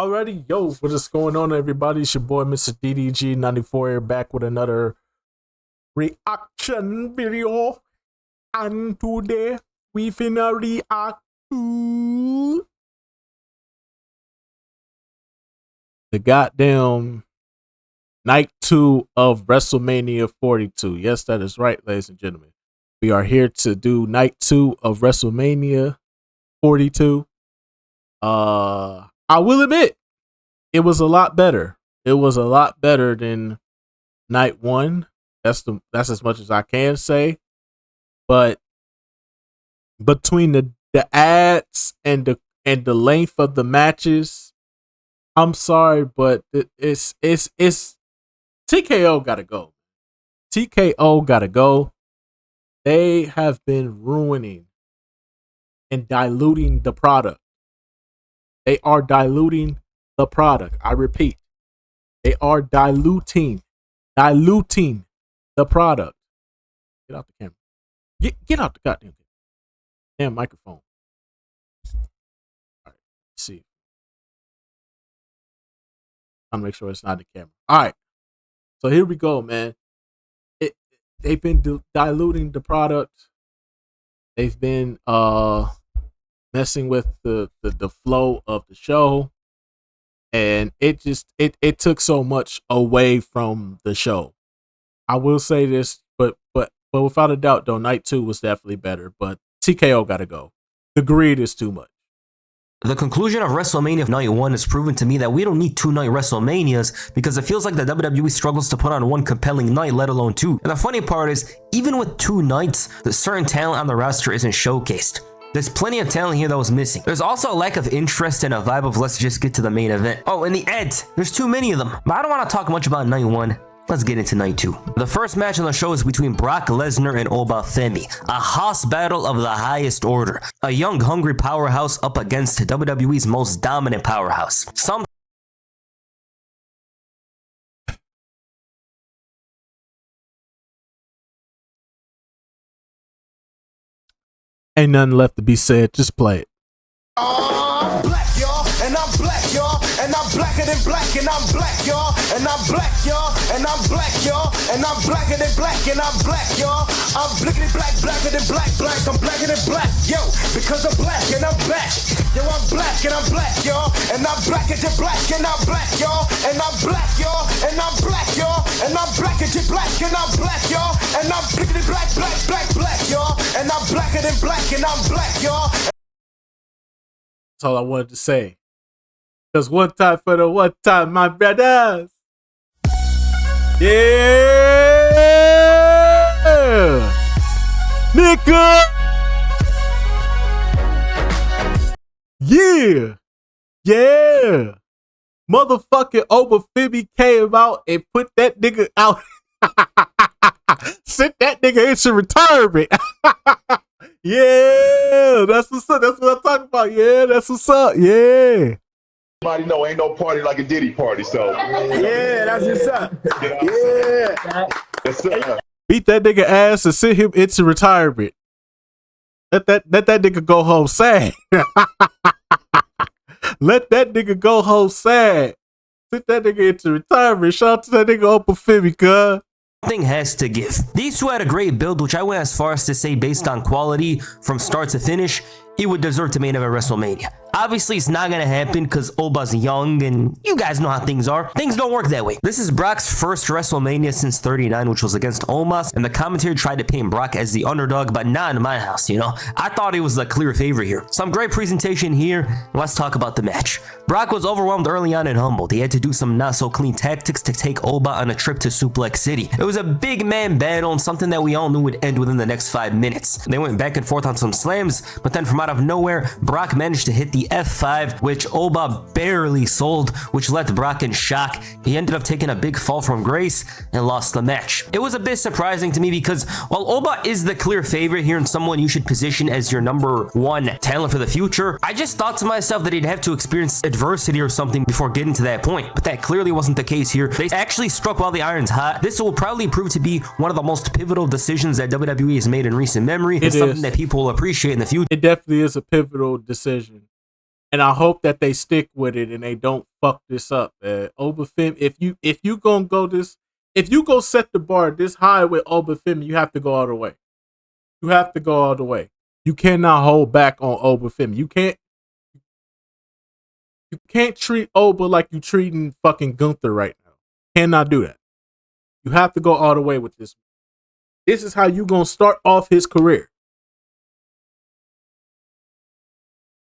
Alrighty, yo, what is going on, everybody? It's your boy, Mr. DDG94 here, back with another reaction video. And today, we finna react to the goddamn night 2 of WrestleMania 42. Yes, that is right, ladies and gentlemen. We are here to do night 2 of WrestleMania 42. I will admit, it was a lot better. It was a lot better than night 1. That's as much as I can say. But between the ads and the length of the matches, I'm sorry, but it's TKO gotta go. TKO gotta go. They have been ruining and diluting the product. They are diluting the product. I repeat, they are diluting the product. Get out the camera. Get out the goddamn microphone. All right, let's see. I'm trying to make sure it's not the camera. All right, so here we go, man. They've been diluting the product. They've been messing with the flow of the show, and it took so much away from the show. I will say this, but without a doubt though, night 2 was definitely better, but TKO gotta go. The greed is too much. The conclusion of WrestleMania Night 1 has proven to me that we don't need 2 night WrestleManias because it feels like the WWE struggles to put on one compelling night, let alone 2. And the funny part is, even with 2 nights, the certain talent on the roster isn't showcased. There's plenty of talent here that was missing. There's also a lack of interest and a vibe of let's just get to the main event. Oh, and the ads, there's too many of them. But I don't want to talk much about Night 1. Let's get into Night 2. The first match on the show is between Brock Lesnar and Obafemi, a house battle of the highest order. A young, hungry powerhouse up against WWE's most dominant powerhouse. Ain't nothing left to be said. Just play it. Black, y'all, and I'm black, y'all, and I'm blacker than black, and I'm black, y'all, and I'm black, y'all, and I'm black, y'all, and I'm blacker than black, and I'm black, y'all. I'm blickety black, blacker than black, I'm blacker than black, yo, because I'm black and I'm back. Yo, I'm black and I'm black, y'all, and I'm blacker than black, and I'm black, y'all, and I'm black, y'all, and I'm black, y'all, and I'm blacker than black, and I'm black, y'all, and I'm blickety black, y'all, and I'm blacker than black, and I'm black, y'all. That's all I wanted to say. Because one time for the one time, my brothers. Yeah! Nigga! Yeah! Yeah! Motherfucking Obafemi came out and put that nigga out. Sent that nigga into retirement. Yeah, that's what's up. That's what I'm talking about. Yeah, that's what's up. Yeah. Everybody know ain't no party like a Diddy party, so Yeah, that's what's up. Yeah. Yes, sir. Beat that nigga ass and send him into retirement. Let that nigga go home sad. Let that nigga go home sad. Send that nigga into retirement. Shout out to that nigga Obafemi, cuz. Thing has to give. These 2 had a great build, which I went as far as to say based on quality from start to finish, he would deserve to main event WrestleMania. Obviously, it's not gonna happen because Oba's young and you guys know how things are. Things don't work that way. This is Brock's first WrestleMania since 39, which was against Omos, and the commentary tried to paint Brock as the underdog, but not in my house, you know? I thought he was the clear favorite here. Some great presentation here. Let's talk about the match. Brock was overwhelmed early on and humbled. He had to do some not so clean tactics to take Oba on a trip to Suplex City. It was a big man battle and something that we all knew would end within the next 5 minutes. They went back and forth on some slams, but then from out of nowhere, Brock managed to hit the F5, which Oba barely sold, which left Brock in shock. He ended up taking a big fall from grace and lost the match. It was a bit surprising to me because while Oba is the clear favorite here and someone you should position as your number 1 talent for the future, I just thought to myself that he'd have to experience adversity or something before getting to that point, but that clearly wasn't the case here. They actually struck while the iron's hot. This will probably prove to be one of the most pivotal decisions that WWE has made in recent memory. It's something that people will appreciate in the future. It definitely is a pivotal decision. And I hope that they stick with it and they don't fuck this up, man. Obafemi, if you gonna go this, if you go set the bar this high with Obafemi, you have to go all the way. You have to go all the way. You cannot hold back on Obafemi. You can't treat Oba like you treating fucking Gunther right now. Cannot do that. You have to go all the way with this. This is how you gonna start off his career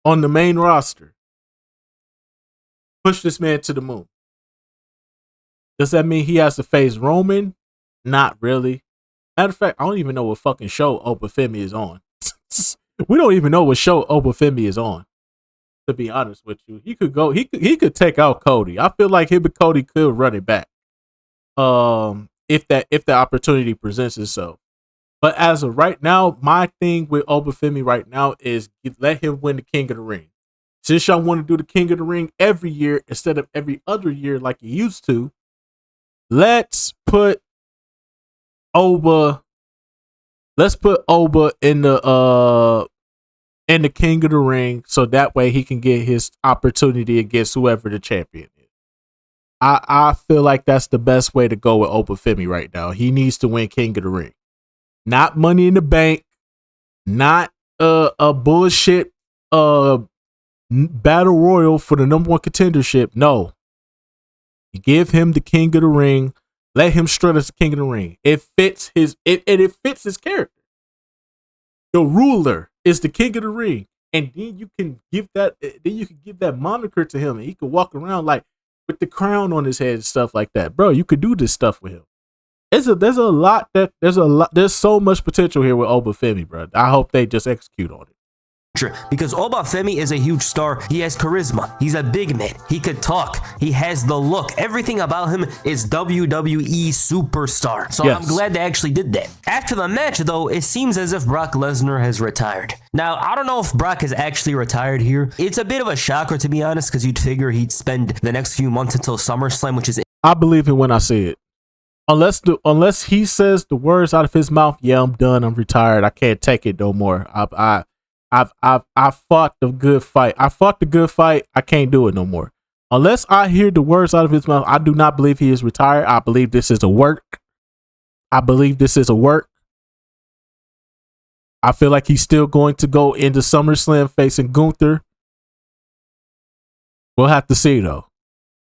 on the main roster. Push this man to the moon. Does that mean he has to face Roman? Not really. Matter of fact, I don't even know what fucking show Obafemi is on. We don't even know what show Obafemi is on. To be honest with you, he could go. He could take out Cody. I feel like him and Cody could run it back. If the opportunity presents itself. But as of right now, my thing with Obafemi right now is let him win the King of the Ring. Since y'all want to do the King of the Ring every year instead of every other year like you used to, let's put Oba in the King of the Ring so that way he can get his opportunity against whoever the champion is. I feel like that's the best way to go with Obafemi right now. He needs to win King of the Ring. Not Money in the Bank, not a bullshit battle royal for the number one contendership. No. You give him the King of the Ring. Let him strut as the King of the Ring. It fits his character. The ruler is the King of the Ring. And then you can give that moniker to him and he can walk around like with the crown on his head and stuff like that. Bro, you could do this stuff with him. There's so much potential here with Obafemi, bro. I hope they just execute on it. Because Obafemi is a huge star. He has charisma. He's a big man. He could talk. He has the look. Everything about him is WWE superstar. So yes. I'm glad they actually did that. After the match, though, it seems as if Brock Lesnar has retired. Now, I don't know if Brock has actually retired here. It's a bit of a shocker, to be honest, because you'd figure he'd spend the next few months until SummerSlam, which is... I believe it when I see it. Unless he says the words out of his mouth, yeah, I'm done, I'm retired, I can't take it no more. I fought the good fight. I can't do it no more. Unless I hear the words out of his mouth, I do not believe he is retired. I believe this is a work. I feel like he's still going to go into SummerSlam facing Gunther. We'll have to see though.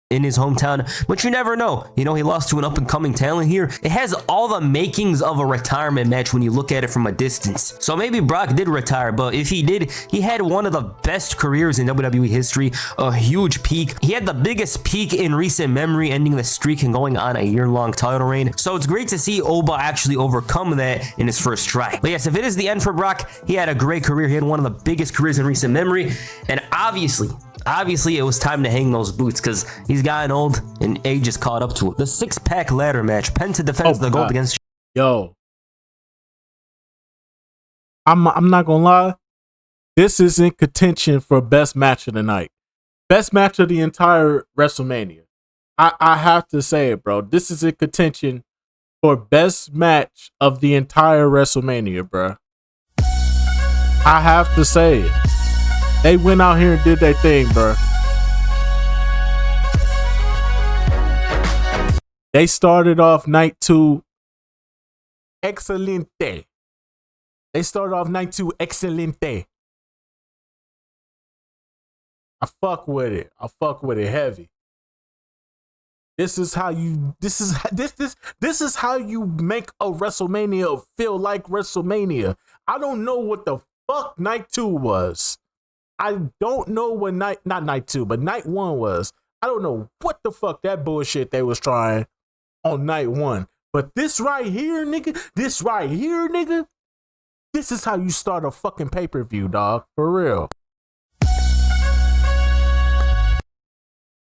In his hometown, but you never know. You know, he lost to an up-and-coming talent here. It has all the makings of a retirement match when you look at it from a distance. So maybe Brock did retire, but if he did, he had one of the best careers in WWE history, a huge peak. He had the biggest peak in recent memory, ending the streak and going on a year-long title reign. So it's great to see Oba actually overcome that in his first try. But yes, if it is the end for Brock, he had a great career. He had one of the biggest careers in recent memory, and obviously it was time to hang those boots because he's gotten old and age is caught up to it. The six-pack ladder match. Penta defends the gold against... Yo. I'm not gonna lie. This is in contention for best match of the night. Best match of the entire WrestleMania. I have to say it, bro. This is in contention for best match of the entire WrestleMania, bro. I have to say it. They went out here and did their thing, bro. They started off night 2 excelente. Excelente. I fuck with it heavy. This is how you make a WrestleMania feel like WrestleMania. I don't know what the fuck night 2 was. I don't know what not night 2, but night 1 was. I don't know what the fuck that bullshit they was trying on night 1. But this right here, nigga, this is how you start a fucking pay-per-view, dog. For real.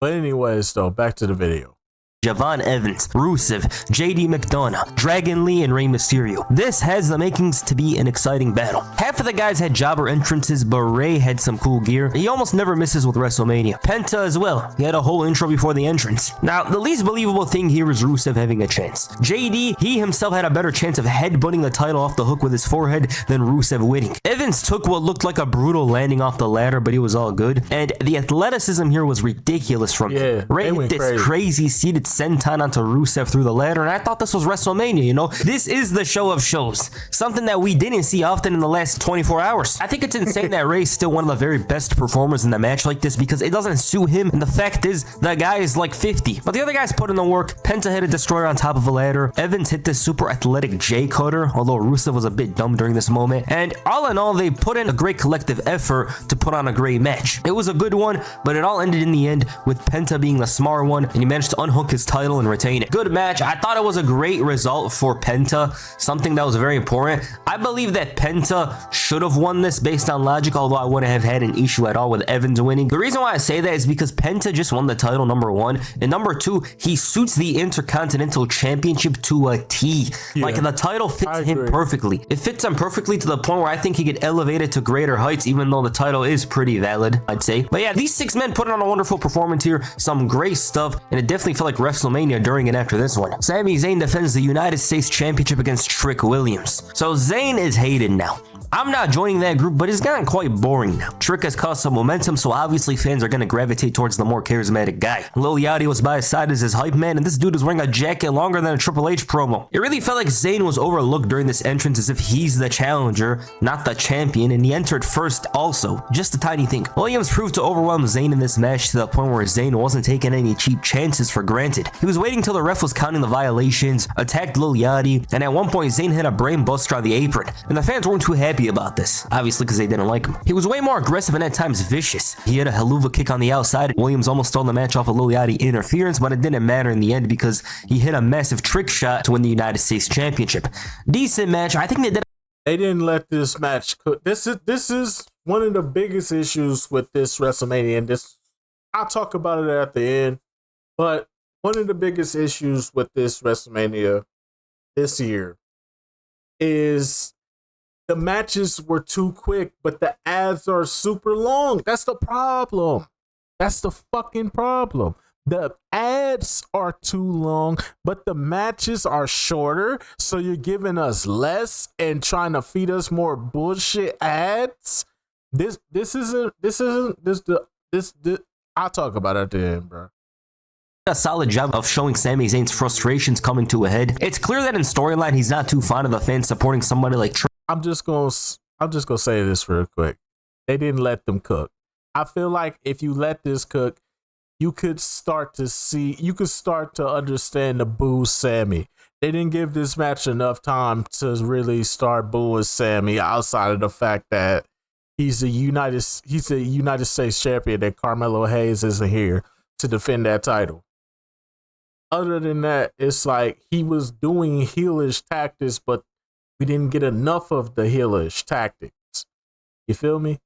But anyways, though, back to the video. Javon Evans, Rusev, JD McDonough, Dragon Lee, and Rey Mysterio. This has the makings to be an exciting battle. Half of the guys had jobber entrances, but Rey had some cool gear. He almost never misses with WrestleMania. Penta as well. He had a whole intro before the entrance. Now, the least believable thing here is Rusev having a chance. JD, he himself had a better chance of headbutting the title off the hook with his forehead than Rusev winning. Evans took what looked like a brutal landing off the ladder, but it was all good. And the athleticism here was ridiculous from him. Rey hit this crazy seated senton onto Rusev through the ladder, and I thought this was WrestleMania, you know? This is the show of shows. Something that we didn't see often in the last 24 hours. I think it's insane that Rey's still one of the very best performers in a match like this because it doesn't suit him, and the fact is, the guy is like 50. But the other guys put in the work. Penta hit a destroyer on top of a ladder. Evans hit this super athletic J cutter, although Rusev was a bit dumb during this moment. And all in all, they put in a great collective effort to put on a great match. It was a good one, but it all ended in the end with Penta being the smart one, and he managed to unhook his title and retain it. Good match. I thought it was a great result for Penta, something that was very important. I believe that Penta should have won this based on logic, although I wouldn't have had an issue at all with Evans winning. The reason why I say that is because Penta just won the title, number one, and number two, he suits the Intercontinental Championship to a T. Yeah, like, the title fits him perfectly. It fits him perfectly to the point where I think he could elevate it to greater heights, even though the title is pretty valid, I'd say. But yeah, these 6 men put on a wonderful performance here, some great stuff, and it definitely felt like WrestleMania during and after this one. Sami Zayn defends the United States Championship against Trick Williams. So Zayn is hated now. I'm not joining that group, but it's gotten quite boring now. Trick has caused some momentum, so obviously fans are going to gravitate towards the more charismatic guy. Lil Yachty was by his side as his hype man, and this dude was wearing a jacket longer than a Triple H promo. It really felt like Zayn was overlooked during this entrance as if he's the challenger, not the champion, and he entered first also. Just a tiny thing. Williams proved to overwhelm Zayn in this match to the point where Zayn wasn't taking any cheap chances for granted. He was waiting till the ref was counting the violations, attacked Lil Yachty, and at one point Zayn hit a brain buster on the apron, and the fans weren't too happy about this, obviously because they didn't like him. He was way more aggressive and at times vicious. He had a haluva kick on the outside. Williams almost stole the match off of Lil Yachty interference, but it didn't matter in the end because he hit a massive trick shot to win the United States Championship. Decent match. I think they didn't let this match cook. This is one of the biggest issues with this WrestleMania, and this, I'll talk about it at the end, but one of the biggest issues with this WrestleMania this year is the matches were too quick, but the ads are super long. That's the problem. That's the fucking problem. The ads are too long, but the matches are shorter. So you're giving us less and trying to feed us more bullshit ads. I'll talk about it at the end, bro. A solid job of showing Sami Zayn's frustrations coming to a head. It's clear that in storyline he's not too fond of the fans supporting somebody like Trick. I'm just gonna say this real quick. They didn't let them cook. I feel like if you let this cook, you could start to understand the boo Sammy. They didn't give this match enough time to really start booing Sammy outside of the fact that he's a United States champion and Carmelo Hayes isn't here to defend that title. Other than that, it's like he was doing heelish tactics, but we didn't get enough of the heelish tactics. You feel me?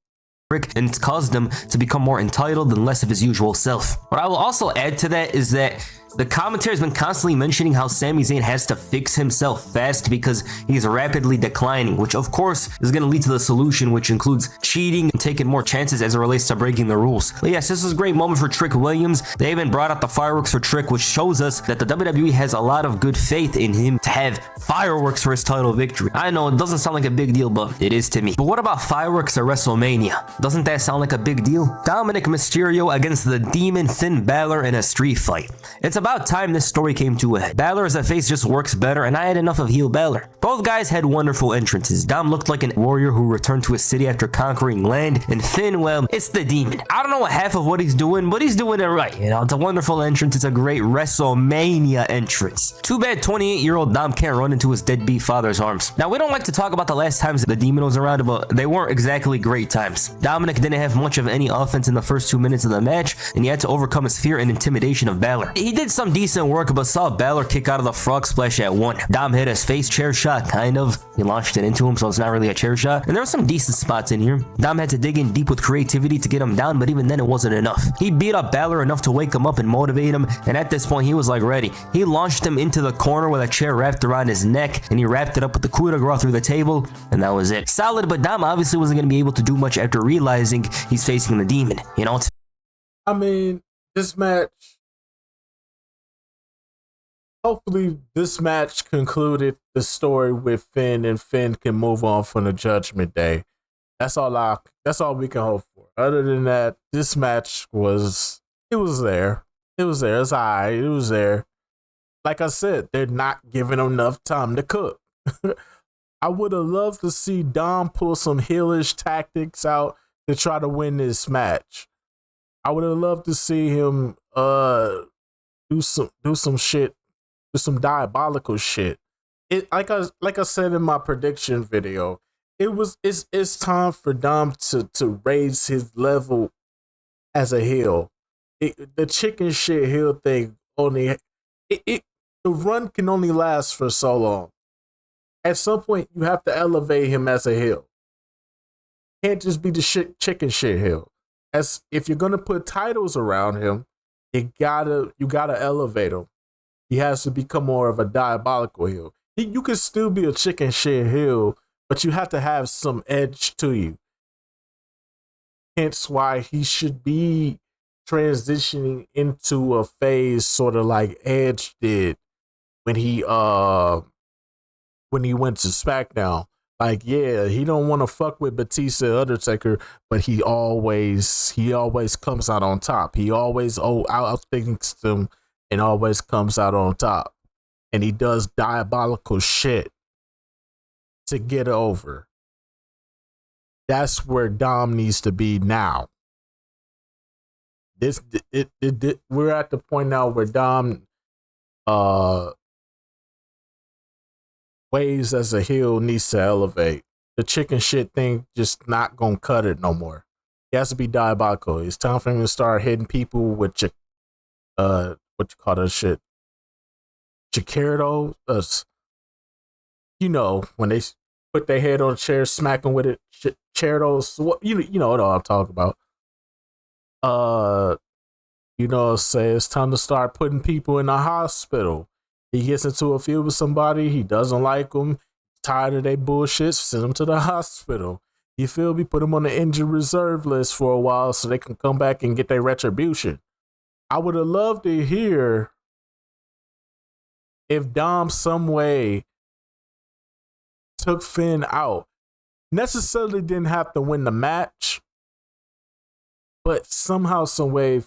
And it's caused him to become more entitled and less of his usual self. What I will also add to that is that the commentary has been constantly mentioning how Sami Zayn has to fix himself fast because he's rapidly declining, which of course is going to lead to the solution, which includes cheating and taking more chances as it relates to breaking the rules. But yes, this is a great moment for Trick Williams. They even brought out the fireworks for Trick, which shows us that the WWE has a lot of good faith in him to have fireworks for his title victory. I know it doesn't sound like a big deal, but it is to me. But what about fireworks at WrestleMania? Doesn't that sound like a big deal? Dominic Mysterio against the Demon Finn Balor in a street fight. It's about time this story came to a head. Balor as a face just works better, and I had enough of heel Balor. Both guys had wonderful entrances. Dom looked like an warrior who returned to his city after conquering land, and Finn, well, it's the Demon. I don't know half of what he's doing, but he's doing it right. You know, it's a wonderful entrance. It's a great WrestleMania entrance. Too bad 28-year-old Dom can't run into his deadbeat father's arms. Now, we don't like to talk about the last times the Demon was around, but they weren't exactly great times. Dominic didn't have much of any offense in the first 2 minutes of the match, and he had to overcome his fear and intimidation of Balor. He did some decent work, but saw Balor kick out of the frog splash at 1. Dom hit his face chair shot, kind of. He launched it into him, so it's not really a chair shot. And there were some decent spots in here. Dom had to dig in deep with creativity to get him down, but even then it wasn't enough. He beat up Balor enough to wake him up and motivate him, and at this point he was like ready. He launched him into the corner with a chair wrapped around his neck, and he wrapped it up with the coup de grace through the table, and that was it. Solid, but Dom obviously wasn't going to be able to do much after realizing he's facing the demon, you know? I mean, this match, hopefully this match concluded the story with Finn, and Finn can move on from the Judgment Day. That's all we can hope for. Other than that, this match was there. It was alright. It was there. Like I said, they're not giving him enough time to cook. I would have loved to see Dom pull some heelish tactics out to try to win this match. I would have loved to see him do some shit, do some diabolical shit. Like I said in my prediction video, it's time for Dom to raise his level as a heel. The chicken shit heel thing the run can only last for so long. At some point, you have to elevate him as a heel. Can't just be the chicken shit heel. As if you're gonna put titles around him, you gotta elevate him. He has to become more of a diabolical heel. You can still be a chicken shit heel, but you have to have some edge to you. Hence why he should be transitioning into a phase sort of like Edge did when he went to SmackDown. Like, yeah, he don't want to fuck with Batista Undertaker, but he always comes out on top. He always outthinks them and always comes out on top. And he does diabolical shit to get over. That's where Dom needs to be now. We're at the point now where Dom ways as a heel needs to elevate. The chicken shit thing just not gonna cut it no more. He has to be diabolical. It's time for him to start hitting people with what you call that shit? Chiquero? You know, when they put their head on a chair, smack them with it. Charitos. You know what I'm talking about. Say it's time to start putting people in the hospital. He gets into a field with somebody, he doesn't like them, tired of their bullshit, send them to the hospital. You feel me? Put them on the injured reserve list for a while so they can come back and get their retribution. I would have loved to hear if Dom some way took Finn out. Necessarily didn't have to win the match, but somehow, some way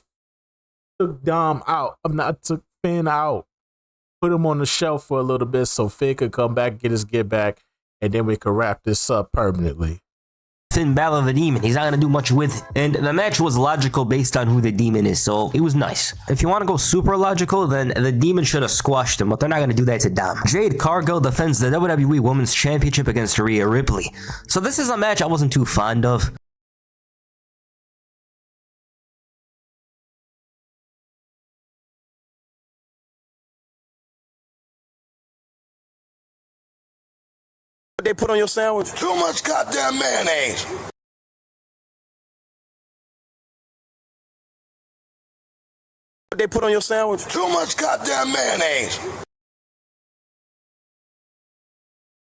took Dom out. Took Finn out. Put him on the shelf for a little bit so Finn could come back, get his get back, and then we could wrap this up permanently. Finn Balor the demon, he's not going to do much with it. And the match was logical based on who the demon is, so it was nice. If you want to go super logical, then the demon should have squashed him, but they're not going to do that to Dom. Jade Cargill defends the WWE Women's Championship against Rhea Ripley. So this is a match I wasn't too fond of. What they put on your sandwich? Too much goddamn mayonnaise. What they put on your sandwich? Too much goddamn mayonnaise.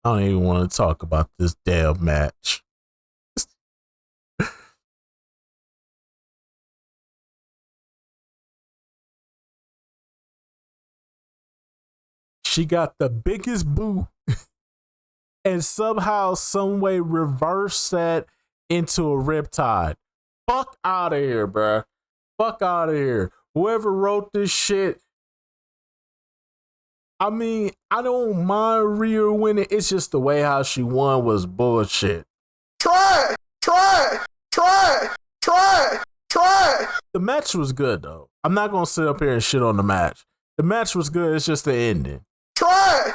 I don't even want to talk about this damn match. She got the biggest boot and somehow, some way reverse that into a riptide. Fuck out of here, bruh. Fuck out of here. Whoever wrote this shit, I mean, I don't mind Rhea winning. It's just the way how she won was bullshit. Try. The match was good, though. I'm not going to sit up here and shit on the match. The match was good. It's just the ending. Try.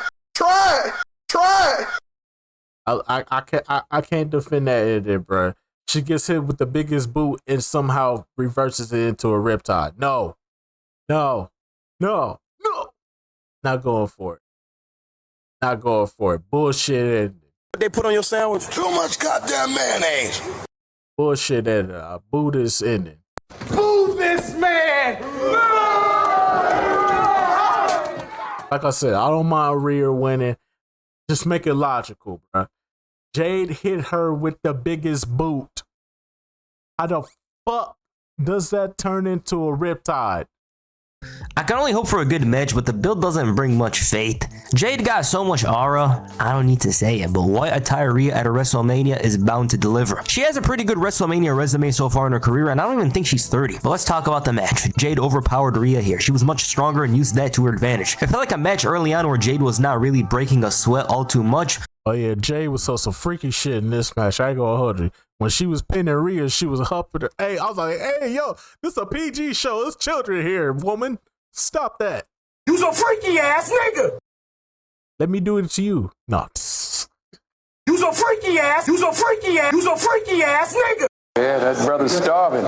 I can't defend that ending, bro. She gets hit with the biggest boot and somehow reverses it into a riptide. No. No, no, not going for it. Not going for it. Bullshit and What they put on your sandwich? Too much goddamn mayonnaise. bullshit and Buddhist ending. Boo this man! Like I said, I don't mind Rhea winning. Just make it logical, bro. Jade hit her with the biggest boot. How the fuck does that turn into a riptide? I can only hope for a good match, but the build doesn't bring much faith. Jade got so much aura, I don't need to say it, but white attire Rhea at a WrestleMania is bound to deliver. She has a pretty good WrestleMania resume so far in her career, and I don't even think she's 30. But let's talk about the match. Jade overpowered Rhea here. She was much stronger and used that to her advantage. It felt like a match early on where Jade was not really breaking a sweat all too much. Oh yeah, Jade was on some freaky shit in this match. I ain't gonna hold you. When she was pinning Rhea, she was humping her. Hey, I was like, hey, yo, this is a PG show. There's children here, woman. Stop that. You's a freaky ass nigga. Let me do it to you. No. You's a freaky ass. You's a freaky ass. You's a freaky ass nigga. Yeah, that brother's starving.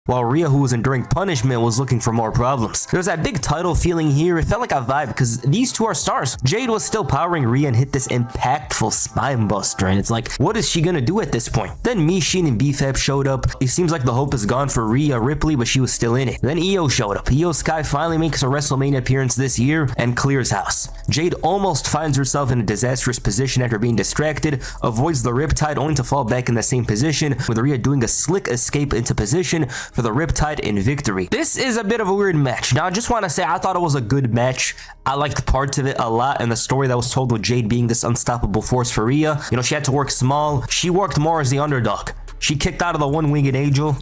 While Rhea, who was enduring punishment, was looking for more problems. There was that big title feeling here. It felt like a vibe because these two are stars. Jade was still powering Rhea and hit this impactful spine buster, and it's like, what is she gonna do at this point? Then Michin and BFAB showed up. It seems like the hope is gone for Rhea Ripley, but she was still in it. Then Io showed up. Io Sky finally makes a WrestleMania appearance this year and clears house. Jade almost finds herself in a disastrous position after being distracted, avoids the riptide only to fall back in the same position, with Rhea doing a slick escape into position for the riptide in victory. This is a bit of a weird match. Now, I just want to say I thought it was a good match. I liked parts of it a lot, and the story that was told with Jade being this unstoppable force for Rhea. You know, she had to work small. She worked more as the underdog. She kicked out of the one-winged angel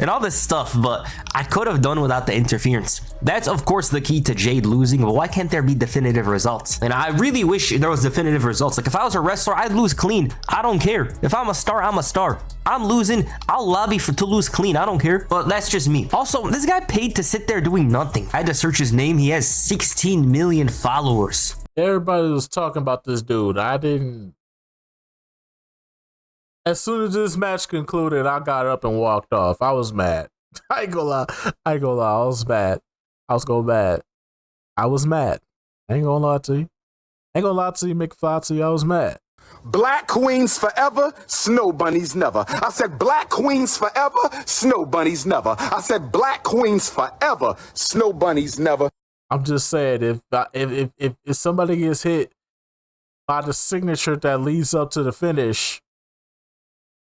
and all this stuff, but I could have done without the interference. That's, of course, the key to Jade losing, but why can't there be definitive results? And I really wish there was definitive results. Like, if I was a wrestler, I'd lose clean. I don't care. If I'm a star, I'm a star. I'm losing. I'll lobby to lose clean. I don't care. But that's just me. Also, this guy paid to sit there doing nothing. I had to search his name. He has 16 million followers. Everybody was talking about this dude. I didn't. As soon as this match concluded, I got up and walked off. I was mad. I ain't gonna lie. I was mad. I was going mad. I was mad. I ain't gonna lie to you. I ain't gonna lie to you, McFly to you. I was mad. Black queens forever, snow bunnies never. I said black queens forever, snow bunnies never. I said black queens forever, snow bunnies never. I'm just saying, if somebody gets hit by the signature that leads up to the finish,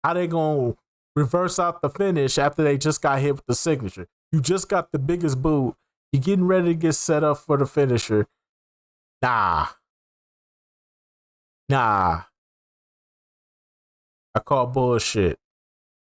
how they gonna reverse out the finish after they just got hit with the signature? You just got the biggest boot. You're getting ready to get set up for the finisher. Nah. I call bullshit.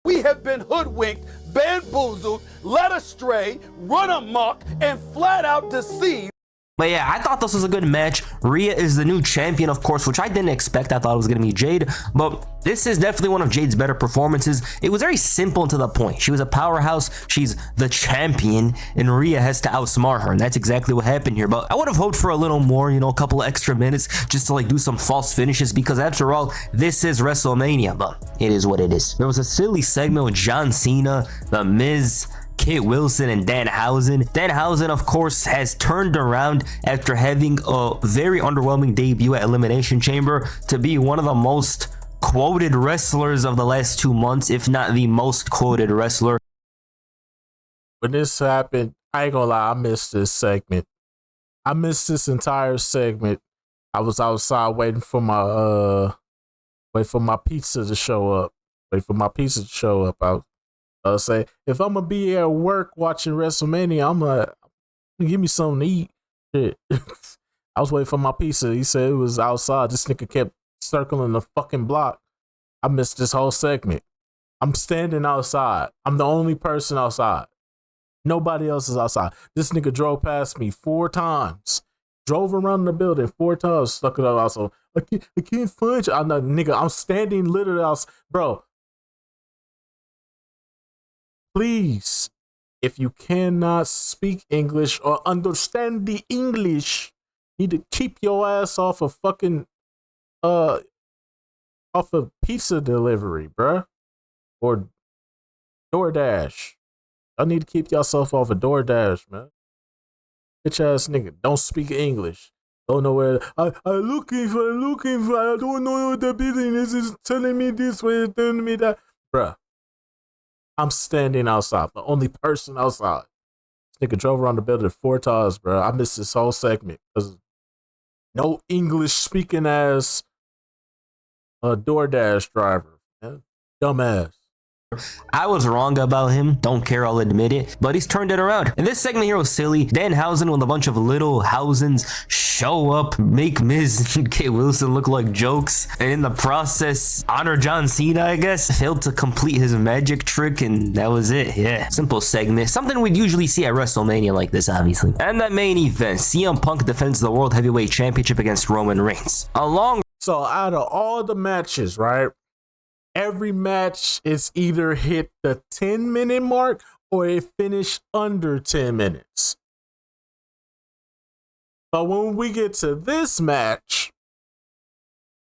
We have been hoodwinked, bamboozled, led astray, run amok, and flat out deceived. But yeah, I thought this was a good match. Rhea is the new champion, of course, which I didn't expect. I thought it was going to be Jade, but this is definitely one of Jade's better performances. It was very simple and to the point. She was a powerhouse. She's the champion, and Rhea has to outsmart her, and that's exactly what happened here. But I would have hoped for a little more, you know, a couple of extra minutes just to like do some false finishes, because after all, this is WrestleMania, but it is what it is. There was a silly segment with John Cena, The Miz, Kit Wilson, and Danhausen. Danhausen, of course, has turned around after having a very underwhelming debut at Elimination Chamber to be one of the most quoted wrestlers of the last 2 months, if not the most quoted wrestler. When this happened, I ain't gonna lie, I missed this segment. I missed this entire segment. I was outside waiting for my pizza to show up. I say, if I'm gonna be at work watching WrestleMania, I'm gonna give me something to eat. Shit. I was waiting for my pizza. He said it was outside. This nigga kept circling the fucking block. I missed this whole segment. I'm standing outside. I'm the only person outside. Nobody else is outside. This nigga drove past me 4 times. Drove around the building 4 times. Stuck it up outside. I can't find you. I'm not, nigga, I'm standing literally outside. Bro. Please, if you cannot speak English or understand the English, you need to keep your ass off of fucking off of pizza delivery, bruh. Or DoorDash. I need to keep yourself off of DoorDash, man. Bitch ass nigga. Don't speak English. Don't know where. I'm looking for. I don't know what the business is telling me this way, telling me that. Bruh, I'm standing outside. The only person outside. This nigga drove around the building 4 times, bro. I missed this whole segment because no English speaking ass DoorDash driver. Man. Dumbass. I was wrong about him, don't care, I'll admit it, but he's turned it around. And this segment here was silly. Danhausen with a bunch of little Hausens show up, make Miz and Kate Wilson look like jokes, and in the process, honor John Cena, I guess, failed to complete his magic trick, and that was it. Yeah, simple segment. Something we'd usually see at WrestleMania like this, obviously. And that main event, CM Punk defends the World Heavyweight Championship against Roman Reigns. So out of all the matches, right? Every match is either hit the 10-minute mark or it finished under 10 minutes. But when we get to this match,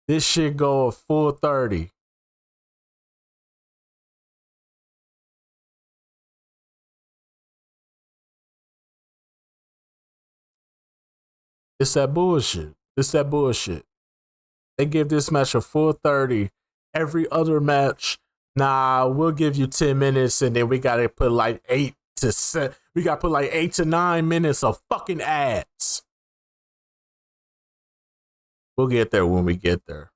this shit go a full 30. It's that bullshit. They give this match a full 30. Every other match, nah, we'll give you 10 minutes and then we gotta put like 8 to 9 minutes of fucking ads. We'll get there when we get there.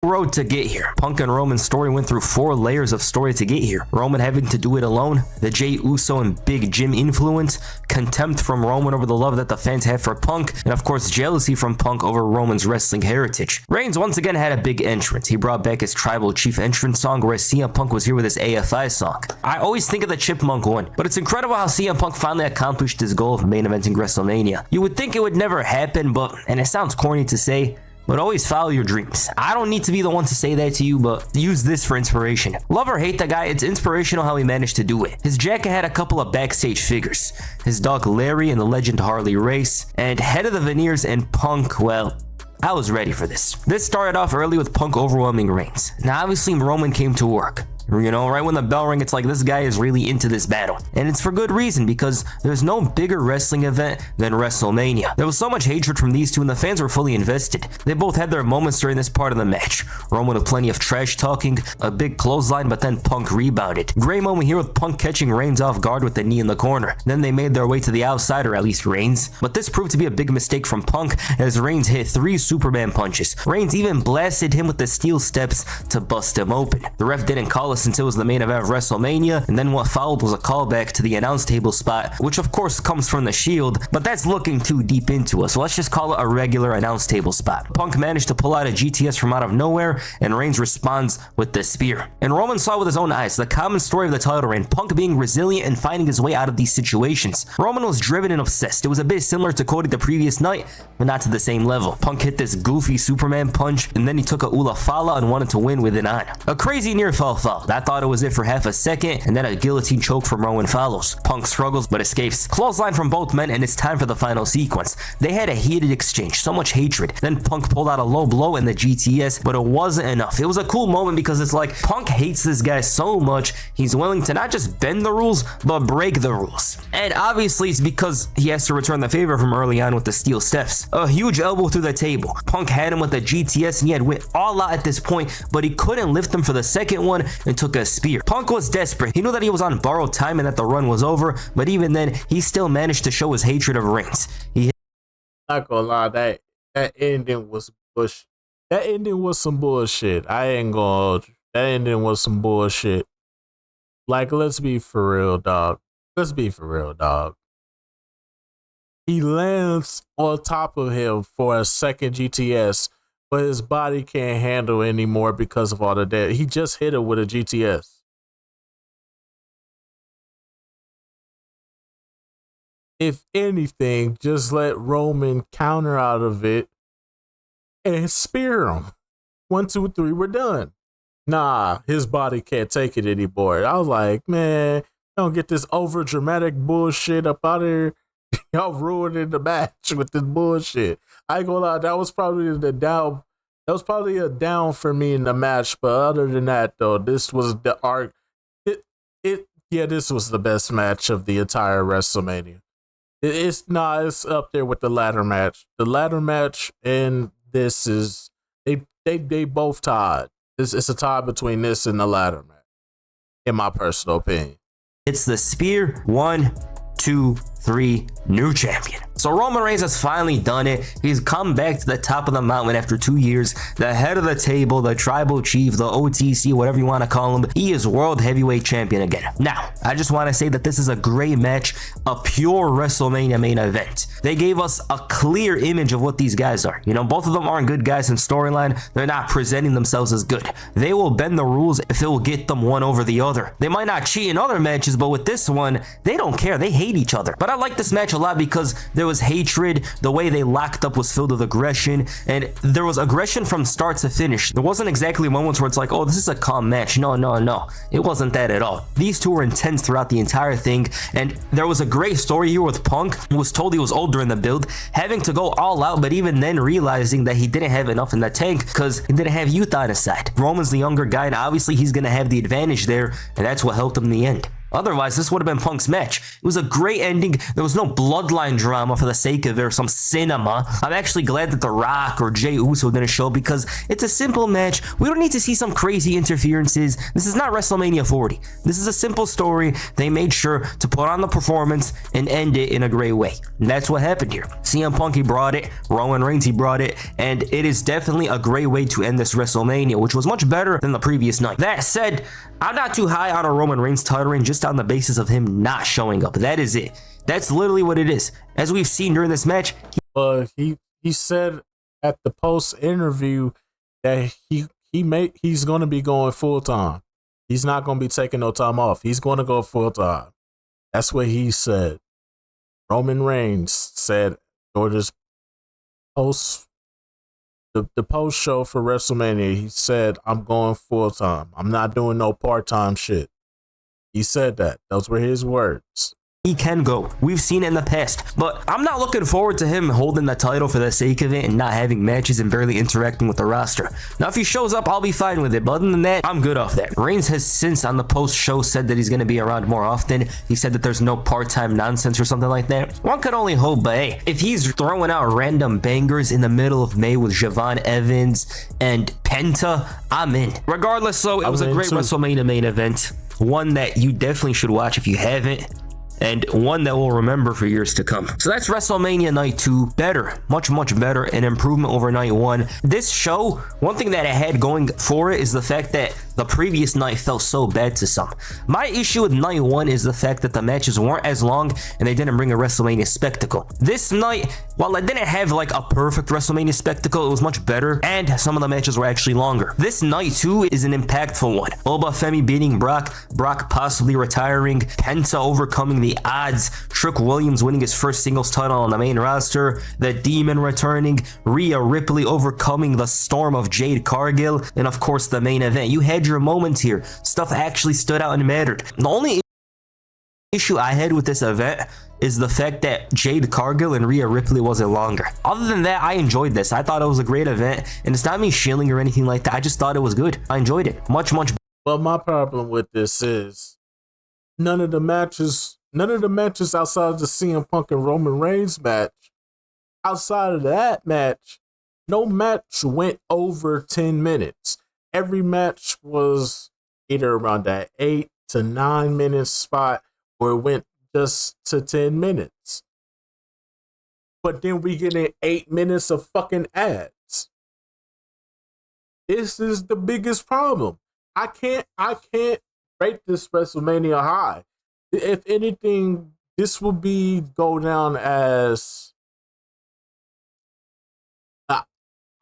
Road to get here. Punk and Roman's story went through 4 layers of story to get here. Roman having to do it alone, the Jey Uso and Big Jim influence, contempt from Roman over the love that the fans have for Punk, and of course jealousy from Punk over Roman's wrestling heritage. Reigns once again had a big entrance. He brought back his Tribal Chief entrance song, whereas CM Punk was here with his AFI song. I always think of the Chipmunk one, but it's incredible how CM Punk finally accomplished his goal of main eventing WrestleMania. You would think it would never happen, but, and it sounds corny to say, but always follow your dreams. I don't need to be the one to say that to you, but use this for inspiration. Love or hate the guy, it's inspirational how he managed to do it. His jacket had a couple of backstage figures. His dog Larry and the legend Harley Race, and head of the veneers and Punk, well, I was ready for this. This started off early with Punk overwhelming Reigns. Now obviously Roman came to work. You know, right when the bell rang, it's like this guy is really into this battle. And it's for good reason, because there's no bigger wrestling event than WrestleMania. There was so much hatred from these two and the fans were fully invested. They both had their moments during this part of the match. Roman with plenty of trash talking, a big clothesline, but then Punk rebounded. Great moment here with Punk catching Reigns off guard with the knee in the corner. Then they made their way to the outside, or at least Reigns. But this proved to be a big mistake from Punk as Reigns hit 3 Superman punches. Reigns even blasted him with the steel steps to bust him open. The ref didn't call it since it was the main event of WrestleMania, and then what followed was a callback to the announce table spot, which of course comes from the Shield, but that's looking too deep into it, so let's just call it a regular announce table spot. Punk managed to pull out a GTS from out of nowhere, and Reigns responds with the spear. And Roman saw with his own eyes the common story of the title reign, Punk being resilient and finding his way out of these situations. Roman was driven and obsessed. It was a bit similar to Cody the previous night, but not to the same level. Punk hit this goofy Superman punch, and then he took a Ula Fala and wanted to win with it on. A crazy near fall foul. That thought it was it for half a second, and then a guillotine choke from Rowan follows. Punk struggles but escapes. Clothesline from both men, and it's time for the final sequence. They had a heated exchange, so much hatred. Then Punk pulled out a low blow in the GTS, but it wasn't enough. It was a cool moment because it's like Punk hates this guy so much, he's willing to not just bend the rules, but break the rules. And obviously it's because he has to return the favor from early on with the steel steps. A huge elbow through the table. Punk had him with the GTS and he had went all out at this point, but he couldn't lift him for the second one and took a spear. Punk was desperate. He knew that he was on borrowed time and that the run was over, but even then, he still managed to show his hatred of Reigns. Not gonna lie, that ending was bullshit. That ending was some bullshit. I ain't gonna. That ending was some bullshit. Like, let's be for real, dog. He lands on top of him for a second GTS, but his body can't handle anymore because of all the dead. He just hit it with a GTS. If anything, just let Roman counter out of it and spear him. 1, 2, 3, we're done. Nah, his body can't take it anymore. I was like, man, don't get this over dramatic bullshit up out of here. Y'all ruining the match with this bullshit. I ain't gonna lie, that was probably a down for me in the match. But other than that, though, this was the this was the best match of the entire WrestleMania. It's up there with the ladder match. The ladder match and this is they both tied. It's a tie between this and the ladder match, in my personal opinion. It's the spear. 1, 2, 3, new champion. So Roman Reigns has finally done it. He's come back to the top of the mountain after 2 years, the head of the table, the tribal chief, the OTC, whatever you want to call him. He is world heavyweight champion again. Now, I just want to say that this is a great match, a pure WrestleMania main event. They gave us a clear image of what these guys are. You know, both of them aren't good guys in storyline. They're not presenting themselves as good. They will bend the rules if it will get them one over the other. They might not cheat in other matches, but with this one, they don't care. They hate each other. But I like this match a lot because there was hatred. The way they locked up was filled with aggression, and there was aggression from start to finish. There wasn't exactly moments where it's like, oh, this is a calm match. No. It wasn't that at all. These two were intense throughout the entire thing, and there was a great story here with Punk, who was told he was old during the build, having to go all out, but even then realizing that he didn't have enough in the tank because he didn't have youth on his side. Roman's the younger guy, and obviously he's going to have the advantage there, and that's what helped him in the end. Otherwise, this would have been Punk's match. It was a great ending. There was no bloodline drama for the sake of it or some cinema. I'm actually glad that The Rock or Jey Uso didn't show because it's a simple match. We don't need to see some crazy interferences. This is not WrestleMania 40. This is a simple story. They made sure to put on the performance and end it in a great way. And that's what happened here. CM Punk, he brought it. Roman Reigns, he brought it. And it is definitely a great way to end this WrestleMania, which was much better than the previous night. That said, I'm not too high on a Roman Reigns title reign just on the basis of him not showing up. That is it. That's literally what it is. As we've seen during this match, he said at the post interview that he's going to be going full time. He's not going to be taking no time off. He's going to go full time. That's what he said. Roman Reigns said George's post. The post show for WrestleMania, he said, I'm going full time. I'm not doing no part time shit. He said that. Those were his words. he can go. We've seen it in the past, but I'm not looking forward to him holding the title for the sake of it and not having matches and barely interacting with the roster. Now, if he shows up, I'll be fine with it, but other than that, I'm good off that. Reigns has since on the post show said that he's going to be around more often. He said that there's no part-time nonsense or something like that. One could only hope, but hey, if he's throwing out random bangers in the middle of May with Javon Evans and Penta, I'm in. Regardless, so it was a great WrestleMania main event. One that you definitely should watch if you haven't, and one that we'll remember for years to come. So that's WrestleMania Night 2. Better, much better, an improvement over Night 1. This show, one thing that it had going for it is the fact that the previous night felt so bad to some. My issue with Night 1 is the fact that the matches weren't as long and they didn't bring a WrestleMania spectacle. This night, while it didn't have like a perfect WrestleMania spectacle, it was much better, and some of the matches were actually longer. This Night 2 is an impactful one. Obafemi beating Brock possibly retiring, Penta overcoming the odds, Trick Williams winning his first singles title on the main roster, the Demon returning, Rhea Ripley overcoming the storm of Jade Cargill, and of course the main event. You had your moments here. Stuff actually stood out and mattered. The only issue I had with this event is the fact that Jade Cargill and Rhea Ripley wasn't longer. Other than that, I enjoyed this. I thought it was a great event, and it's not me shilling or anything like that. I just thought it was good. I enjoyed it. Much Well, my problem with this is none of the matches outside of the CM Punk and Roman Reigns match, outside of that match, no match went over 10 minutes. Every match was either around that 8 to 9 minute spot or it went just to 10 minutes. But then we get in 8 minutes of fucking ads. This is the biggest problem. I can't rate this WrestleMania high. If anything, this will go down as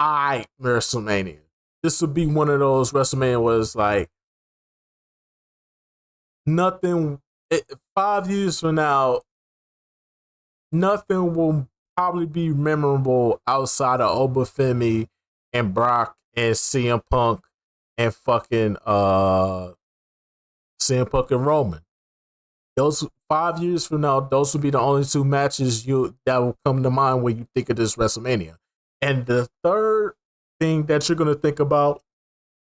WrestleMania. This would be one of those WrestleMania where it's like nothing. 5 years from now, nothing will probably be memorable outside of Obafemi and Brock and CM Punk and fucking CM Punk and Roman. Those 5 years from now, those will be the only two matches that will come to mind when you think of this WrestleMania. And the third thing that you're gonna think about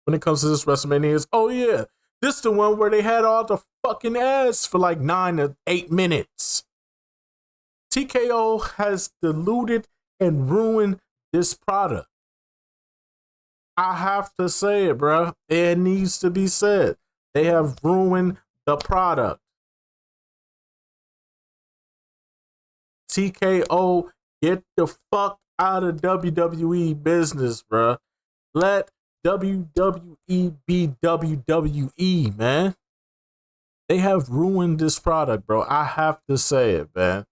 when it comes to this WrestleMania is, oh yeah, this is the one where they had all the fucking ads for like 9 to 8 minutes. TKO has diluted and ruined this product. I have to say it, bro. It needs to be said. They have ruined the product. TKO, get the fuck out of WWE business, bro. Let WWE be WWE, man. They have ruined this product, bro. I have to say it, man.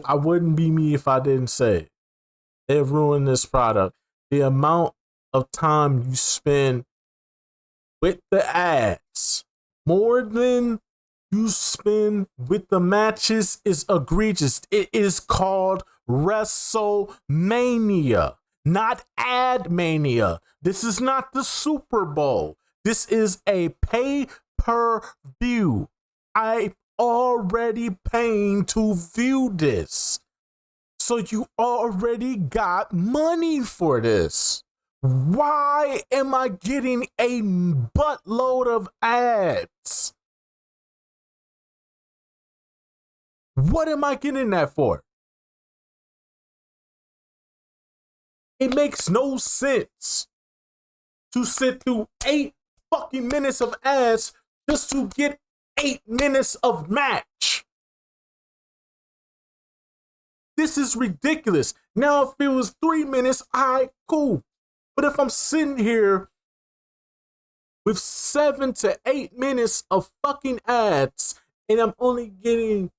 I wouldn't be me if I didn't say it. They have ruined this product. The amount of time you spend with the ads, more than you spend with the matches, is egregious. It is called WrestleMania, not Ad Mania. This is not the Super Bowl. This is a pay-per-view. I'm already paying to view this. So you already got money for this. Why am I getting a buttload of ads? What am I getting that for? It makes no sense to sit through 8 fucking minutes of ads just to get 8 minutes of match. This is ridiculous. Now, if it was 3 minutes, all right, cool. But if I'm sitting here with 7 to 8 minutes of fucking ads and I'm only getting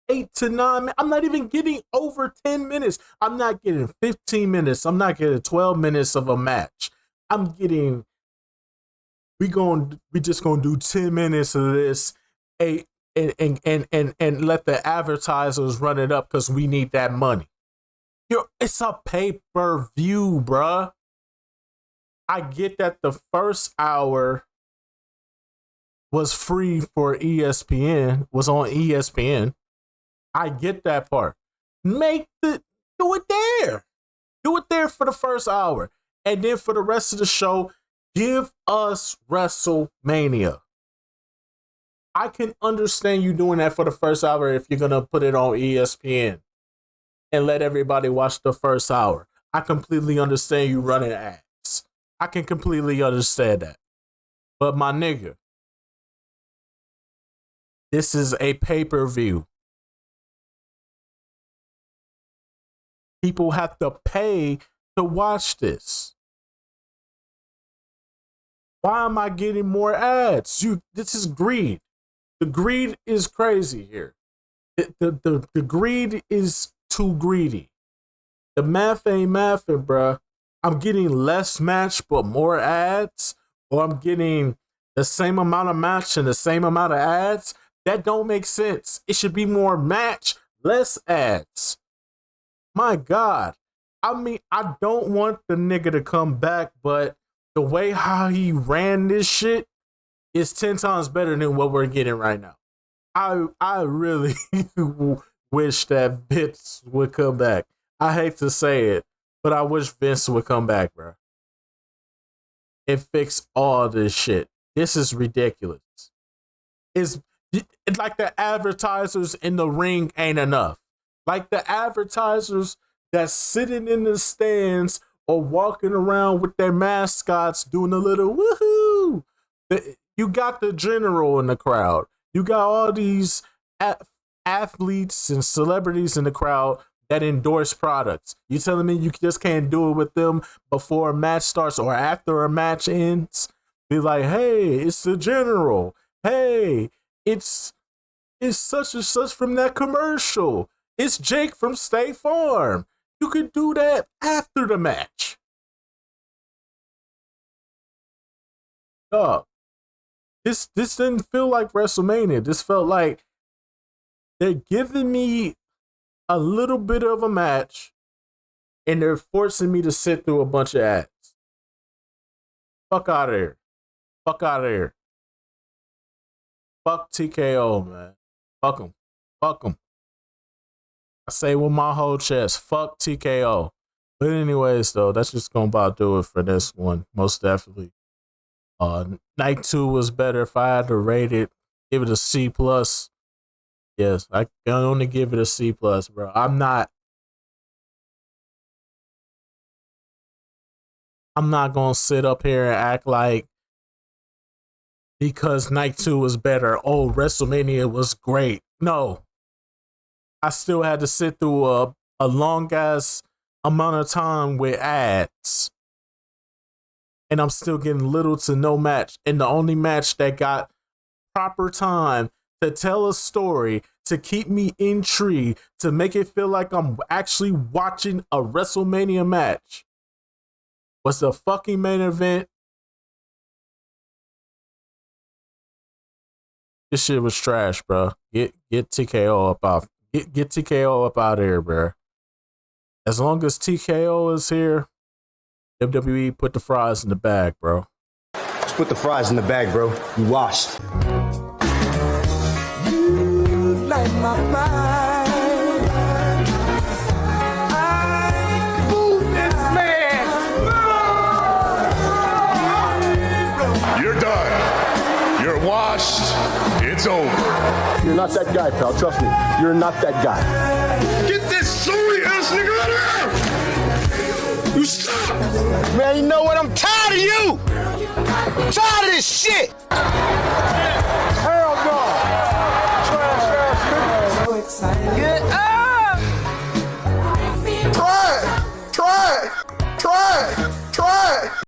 8 to 9, I'm not even getting over 10 minutes. I'm not getting 15 minutes. I'm not getting 12 minutes of a match. I'm getting, we just gonna do 10 minutes of this, and let the advertisers run it up because we need that money. It's a pay-per-view, bruh. I get that the first hour was free for ESPN, was on ESPN. I get that part. Do it there. Do it there for the first hour. And then for the rest of the show, give us WrestleMania. I can understand you doing that for the first hour if you're going to put it on ESPN and let everybody watch the first hour. I completely understand you running ads. I can completely understand that. But my nigga, this is a pay-per-view. People have to pay to watch this. Why am I getting more ads? This is greed. The greed is crazy here. The greed is too greedy. The math ain't mathing, bruh. I'm getting less match but more ads, or I'm getting the same amount of match and the same amount of ads. That don't make sense. It should be more match, less ads. My God. I mean, I don't want the nigga to come back, but the way how he ran this shit is 10 times better than what we're getting right now. I really wish that Vince would come back. I hate to say it, but I wish Vince would come back, bro. And fix all this shit. This is ridiculous. It's like the advertisers in the ring ain't enough. Like the advertisers that's sitting in the stands or walking around with their mascots doing a little woohoo. You got the general in the crowd. You got all these athletes and celebrities in the crowd that endorse products. You telling me you just can't do it with them before a match starts or after a match ends? Be like, hey, it's the general. Hey, it's such and such from that commercial. It's Jake from State Farm. You could do that after the match. Dog. This didn't feel like WrestleMania. This felt like they're giving me a little bit of a match and they're forcing me to sit through a bunch of ads. Fuck out of here. Fuck out of here. Fuck TKO, man. Fuck him. Fuck him. I say with my whole chest, fuck TKO. But anyways, though, that's just gonna about do it for this one. Most definitely. Night 2 was better. If I had to rate it, give it a C+. Yes, I can only give it a C plus, bro. I'm not gonna sit up here and act like because night 2 was better, oh, WrestleMania was great. No. I still had to sit through a long ass amount of time with ads. And I'm still getting little to no match. And the only match that got proper time to tell a story, to keep me intrigued, to make it feel like I'm actually watching a WrestleMania match was the fucking main event. This shit was trash, bro. Get TKO up off. Get TKO up out of here, bro. As long as TKO is here, WWE put the fries in the bag, bro. Just put the fries in the bag, bro. You washed. You light my fire. I move this man. You're done. You're washed. It's over. You're not that guy, pal. Trust me. You're not that guy. Get this sorry ass nigga out of here! You stop! Man, you know what? I'm tired of you. I'm tired of this shit.